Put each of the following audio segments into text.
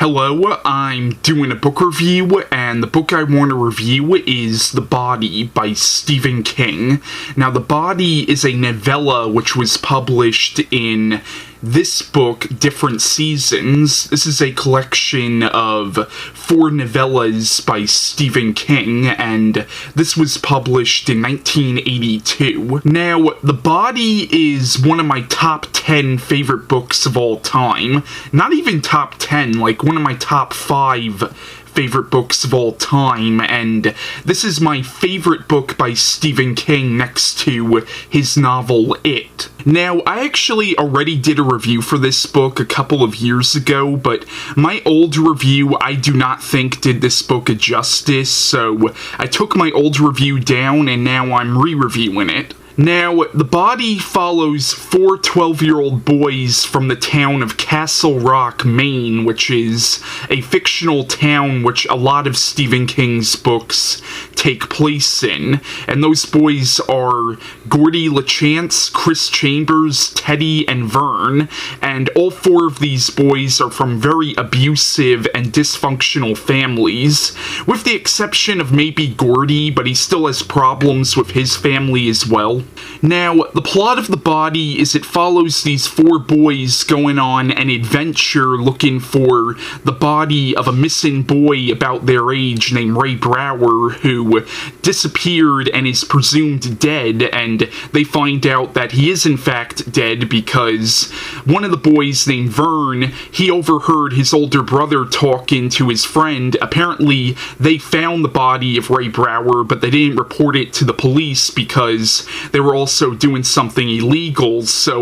Hello, I'm doing a book review, and the book I want to review is The Body by Stephen King. Now, The Body is a novella which was published in this book, Different Seasons. This is a collection of 4 novellas by Stephen King, and this was published in 1982. Now, The Body is one of my top 10 favorite books of all time. Not even top 10, like one of my top 5 favorite books of all time, and this is my favorite book by Stephen King next to his novel It. Now, I actually already did a review for this book a couple of years ago, but my old review I do not think did this book a justice, so I took my old review down and now I'm re-reviewing it. Now, The Body follows 4 12-year-old boys from the town of Castle Rock, Maine, which is a fictional town which a lot of Stephen King's books take place in. And those boys are Gordy LaChance, Chris Chambers, Teddy, and Vern. And all 4 of these boys are from very abusive and dysfunctional families, with the exception of maybe Gordy, but he still has problems with his family as well. Now, the plot of The Body is it follows these 4 boys going on an adventure looking for the body of a missing boy about their age named Ray Brower, who disappeared and is presumed dead, and they find out that he is in fact dead because one of the boys named Vern, he overheard his older brother talking to his friend. Apparently, they found the body of Ray Brower, but they didn't report it to the police because they were also doing something illegal. So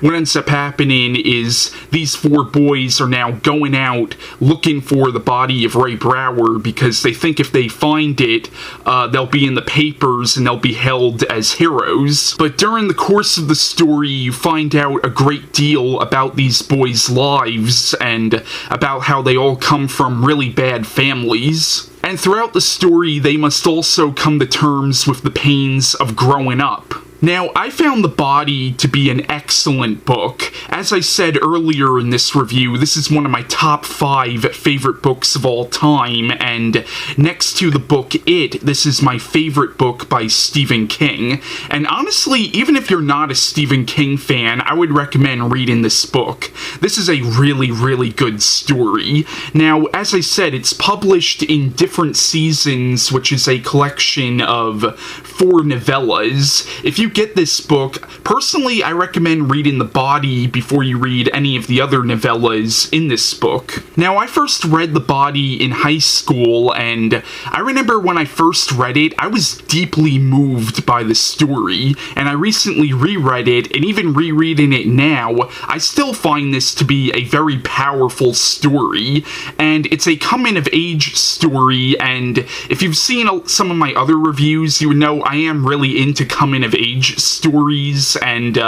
what ends up happening is these 4 boys are now going out looking for the body of Ray Brower because they think if they find it, they'll be in the papers and they'll be held as heroes. But during the course of the story, you find out a great deal about these boys' lives and about how they all come from really bad families. And throughout the story, they must also come to terms with the pains of growing up. Now, I found The Body to be an excellent book. As I said earlier in this review, this is one of my top 5 favorite books of all time, and next to the book It, this is my favorite book by Stephen King. And honestly, even if you're not a Stephen King fan, I would recommend reading this book. This is a really, really good story. Now, as I said, it's published in Different Seasons, which is a collection of 4 novellas. If you get this book, personally, I recommend reading The Body before you read any of the other novellas in this book. Now, I first read The Body in high school, and I remember when I first read it, I was deeply moved by the story, and I recently reread it, and even rereading it now, I still find this to be a very powerful story, and it's a coming-of-age story, and if you've seen some of my other reviews, you would know I am really into coming-of-age stories, and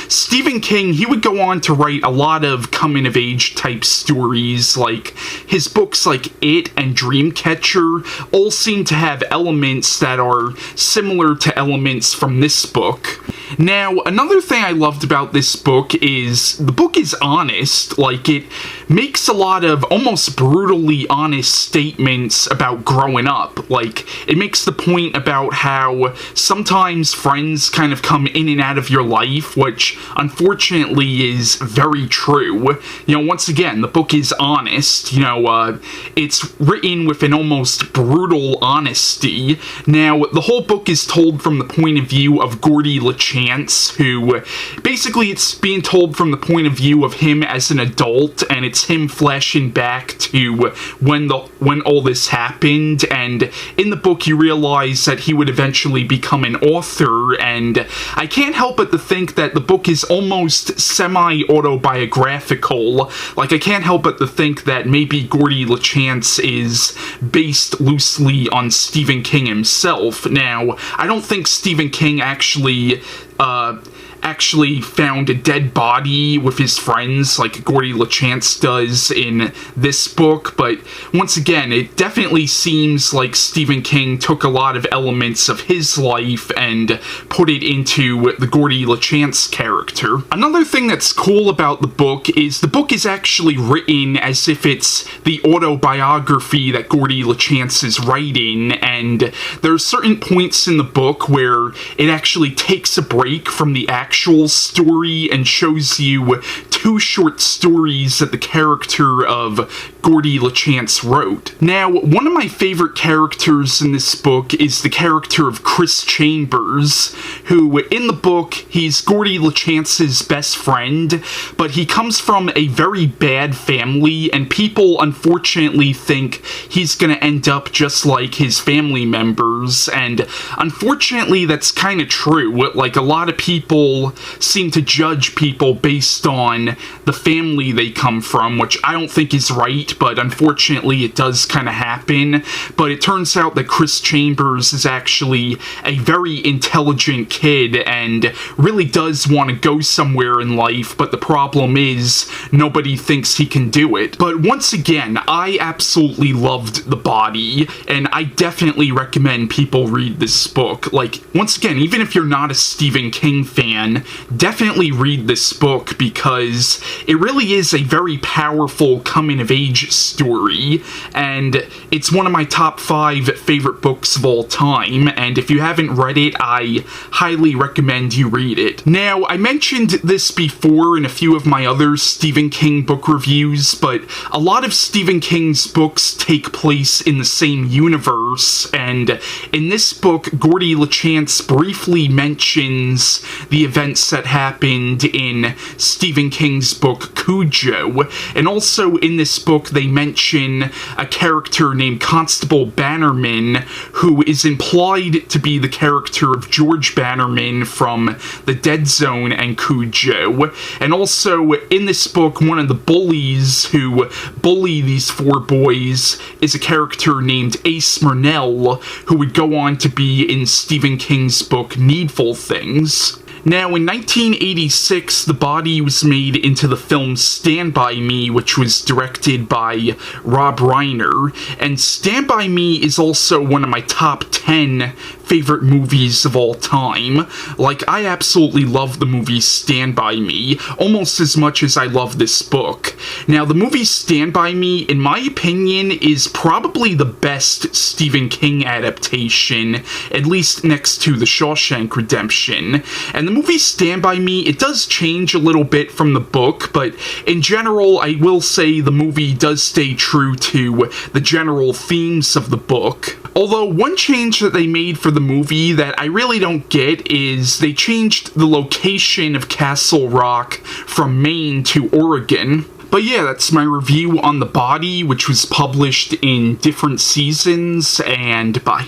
Stephen King, he would go on to write a lot of coming-of-age type stories. Like his books like It and Dreamcatcher all seem to have elements that are similar to elements from this book. Now, another thing I loved about this book is the book is honest. Like, it makes a lot of almost brutally honest statements about growing up. Like, it makes the point about how sometimes friends kind of come in and out of your life, which unfortunately is very true. You know, once again, the book is honest. You know, it's written with an almost brutal honesty. Now, the whole book is told from the point of view of Gordy LaChance, who basically it's being told from the point of view of him as an adult, and it's him flashing back to when all this happened. And in the book, you realize that he would eventually become an author, and I can't help but to think that the book is almost semi-autobiographical. Like, I can't help but to think that maybe Gordy LaChance is based loosely on Stephen King himself. Now, I don't think Stephen King actually actually found a dead body with his friends like Gordy LaChance does in this book, but once again, it definitely seems like Stephen King took a lot of elements of his life and put it into the Gordy LaChance character. Another thing that's cool about the book is actually written as if it's the autobiography that Gordy LaChance is writing, and there are certain points in the book where it actually takes a break from the actual story and shows you two short stories that the character of Gordy LaChance wrote. Now, one of my favorite characters in this book is the character of Chris Chambers, who, in the book, he's Gordy LaChance's best friend, but he comes from a very bad family, and people unfortunately think he's gonna end up just like his family members, and unfortunately that's kind of true. Like, a lot of people seem to judge people based on the family they come from, which I don't think is right, but unfortunately it does kind of happen. But it turns out that Chris Chambers is actually a very intelligent kid and really does want to go somewhere in life, but the problem is nobody thinks he can do it. But once again, I absolutely loved The Body, and I definitely recommend people read this book. Like, once again, even if you're not a Stephen King fan, definitely read this book because it really is a very powerful coming-of-age story, and it's one of my top 5 favorite books of all time, and if you haven't read it, I highly recommend you read it. Now, I mentioned this before in a few of my other Stephen King book reviews, but a lot of Stephen King's books take place in the same universe, and in this book, Gordy LaChance briefly mentions the events that happened in Stephen King's book Cujo, and also in this book they mention a character named Constable Bannerman, who is implied to be the character of George Bannerman from The Dead Zone and Cujo. And also in this book, one of the bullies who bully these 4 boys is a character named Ace Murnell, who would go on to be in Stephen King's book Needful Things. Now, in 1986, The Body was made into the film Stand By Me, which was directed by Rob Reiner, and Stand By Me is also one of my top 10 favorite movies of all time. Like, I absolutely love the movie Stand By Me, almost as much as I love this book. Now, the movie Stand By Me, in my opinion, is probably the best Stephen King adaptation, at least next to The Shawshank Redemption. And the movie Stand By Me, it does change a little bit from the book, but in general, I will say the movie does stay true to the general themes of the book. Although, one change that they made for the movie that I really don't get is they changed the location of Castle Rock from Maine to Oregon. But yeah, that's my review on The Body, which was published in different seasons, and bye.